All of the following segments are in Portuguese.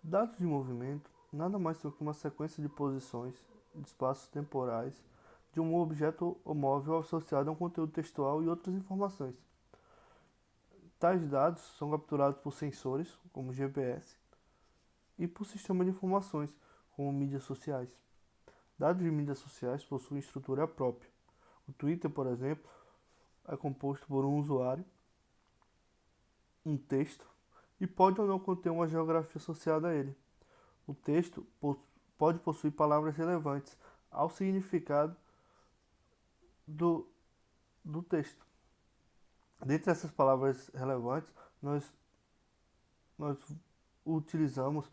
Dados de movimento nada mais são que uma sequência de posições de espaços temporais de um objeto móvel associado a um conteúdo textual e outras informações. Tais dados são capturados por sensores, como GPS, e por sistemas de informações, como mídias sociais. Dados de mídias sociais possuem estrutura própria. O Twitter, por exemplo, é composto por um usuário, um texto, e pode ou não conter uma geografia associada a ele. O texto pode possuir palavras relevantes ao significado do, do texto. Dentre essas palavras relevantes, nós utilizamos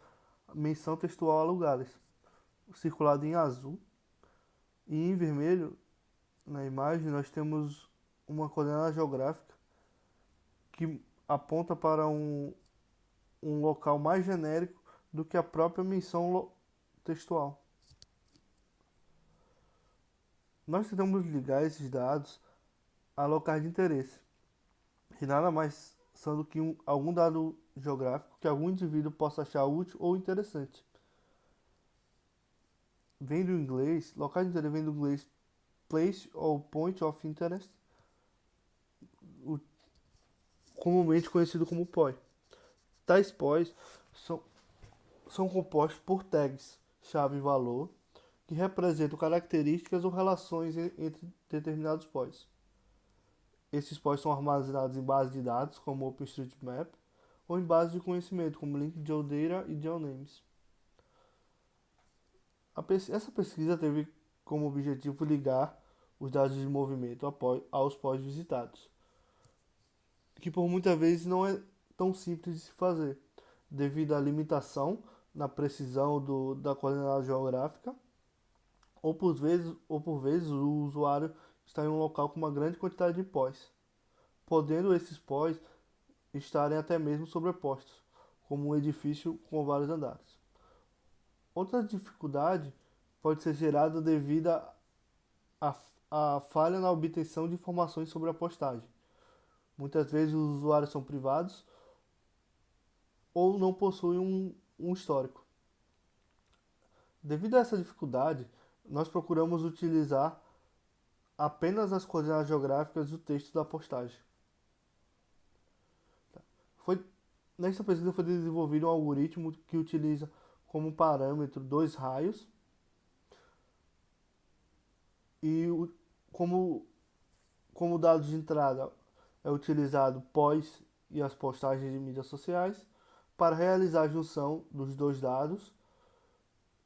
a menção textual a lugares, circulado em azul, e em vermelho, na imagem, nós temos uma coordenada geográfica que aponta para um local mais genérico do que a própria menção textual. Nós tentamos ligar esses dados a locais de interesse, que nada mais são do que algum dado geográfico que algum indivíduo possa achar útil ou interessante. Vem do inglês, locais de interesse vem do inglês place ou point of interest, comumente conhecido como POI. Tais POIs são, são compostos por tags, chave e valor, que representam características ou relações entre determinados POIs. Esses POIs são armazenados em bases de dados, como OpenStreetMap, ou em bases de conhecimento, como Linked e GeoNames. Essa pesquisa teve como objetivo ligar os dados de movimento aos POIs visitados, que por muitas vezes não é tão simples de se fazer, devido à limitação na precisão da coordenada geográfica, ou por vezes o usuário está em um local com uma grande quantidade de POIs, podendo esses POIs estarem até mesmo sobrepostos, como um edifício com vários andares. Outra dificuldade pode ser gerada devido à falha na obtenção de informações sobre a postagem. Muitas vezes os usuários são privados ou não possuem um histórico. Devido a essa dificuldade, nós procuramos utilizar apenas as coordenadas geográficas do texto da postagem. Foi, Nesta pesquisa foi desenvolvido um algoritmo que utiliza como parâmetro dois raios e como, como dados de entrada é utilizado pós e as postagens de mídias sociais para realizar a junção dos dois dados.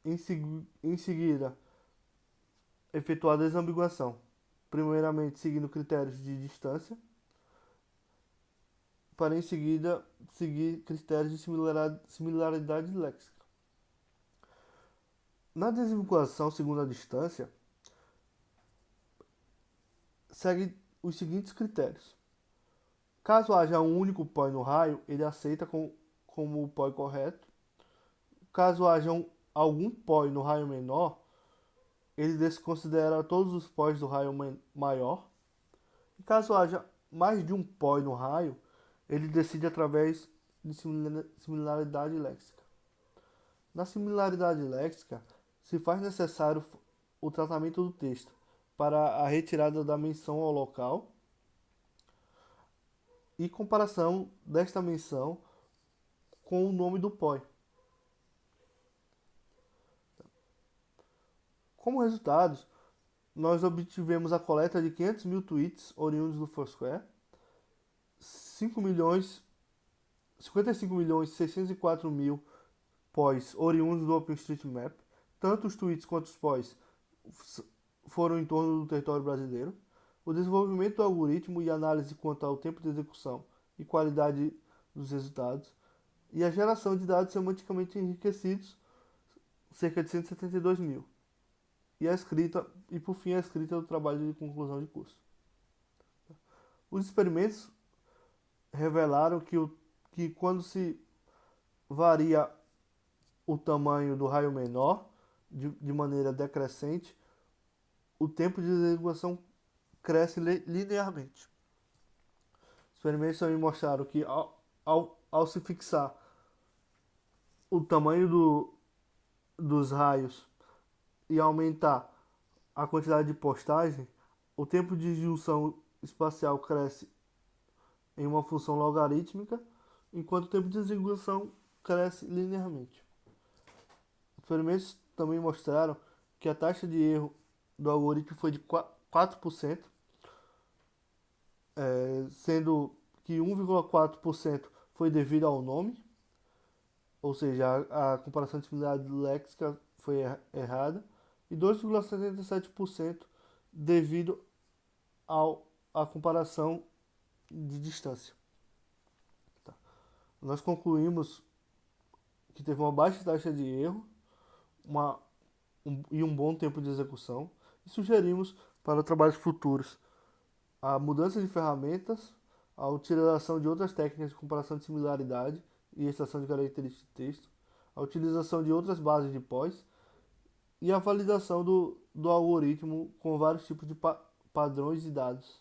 Em seguida, efetuar a desambiguação, primeiramente seguindo critérios de distância, para em seguida seguir critérios de similaridade léxica. Na desambiguação segundo a distância, segue os seguintes critérios. Caso haja um único POI no raio, ele aceita como o POI correto. Caso haja algum POI no raio menor, ele desconsidera todos os POIs do raio maior. E caso haja mais de um POI no raio, ele decide através de similaridade léxica. Na similaridade léxica, se faz necessário o tratamento do texto para a retirada da menção ao local e comparação desta menção com o nome do POI. Como resultados, nós obtivemos a coleta de 500 mil tweets oriundos do Foursquare, 5 milhões, 55 milhões 604 mil POIs oriundos do OpenStreetMap. Tanto os tweets quanto os POIs foram em torno do território brasileiro. O desenvolvimento do algoritmo e análise quanto ao tempo de execução e qualidade dos resultados. E a geração de dados semanticamente enriquecidos, cerca de 172 mil. E por fim a escrita do trabalho de conclusão de curso. Os experimentos revelaram que quando se varia o tamanho do raio menor de maneira decrescente, o tempo de execução cresce linearmente. Experimentos também mostraram que ao se fixar o tamanho dos raios e aumentar a quantidade de postagem, o tempo de junção espacial cresce em uma função logarítmica, enquanto o tempo de execução cresce linearmente. Experimentos também mostraram que a taxa de erro do algoritmo foi de 4%, sendo que 1,4% foi devido ao nome, ou seja, a comparação de similaridade léxica foi errada, e 2,77% devido à comparação de distância. Tá. Nós concluímos que teve uma baixa taxa de erro e um bom tempo de execução, e sugerimos para trabalhos futuros a mudança de ferramentas, a utilização de outras técnicas de comparação de similaridade e extração de características de texto, a utilização de outras bases de pós e a validação do algoritmo com vários tipos de padrões e dados.